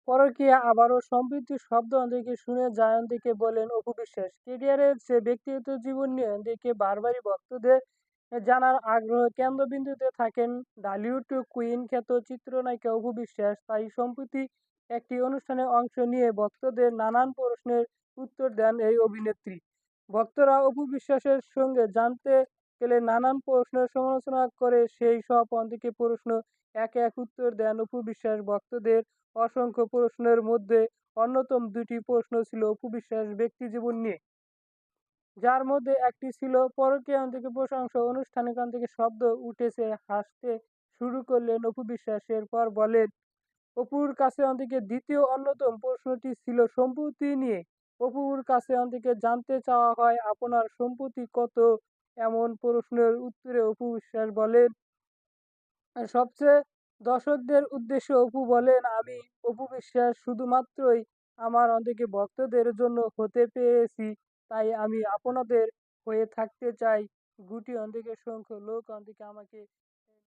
পরকীয়া আবারও সম্প্রীতির শব্দ অনেকে শুনে যায় অনেকে বলেন অপবিশ্বাস। ক্যারিয়ারের চেয়ে ব্যক্তিগত জীবন নিয়ে অনেকে বারবারই ভক্তদের জানার আগ্রহ কেন্দ্রবিন্দুতে থাকেন ঢালিউড কুইন খ্যাত চিত্রনায়িকা অপু বিশ্বাস। তাই সম্প্রতি একটি অনুষ্ঠানে অংশ নিয়ে ভক্তদের নানান প্রশ্নের উত্তর দেন এই অভিনেত্রী। ভক্তরা অপু বিশ্বাসের সঙ্গে জানতে গেলে নানান প্রশ্নের সমালোচনা করে সেই সব অনেকে প্রশ্ন একে এক উত্তর দেন অপু বিশ্বাস। ভক্তদের অসংখ্য প্রশ্নের মধ্যে অন্যতম দুটি প্রশ্ন ছিল অপু বিশ্বাস ব্যক্তিজীবন নিয়ে, যার মধ্যে একটি ছিল পরকীয়া থেকে প্রশংসা। অনুষ্ঠানে কান থেকে শব্দ উঠেছে, হাসতে শুরু করলেন অপু বিশ্বাস। এরপর বলেন, অপুর কাছে অন্তিকে দ্বিতীয় অন্যতম প্রশ্নটি ছিল সম্পত্তি নিয়ে। অপুর কাছে অন্তিকে জানতে চাওয়া হয় আপনার সম্পত্তি কত। এমন প্রশ্নের উত্তরে অপু বিশ্বাস বলেন, সবচেয়ে দর্শকদের উদ্দেশ্যে অপু বলেন, আমি অপু বিশ্বাস শুধুমাত্রই আমার অনেকে ভক্তদের জন্য হতে পেরেছি, তাই আমি আপনাদের হয়ে থাকতে চাই। গুটি অন্ধেকের সংখ্য লোক অন্ধেকে আমাকে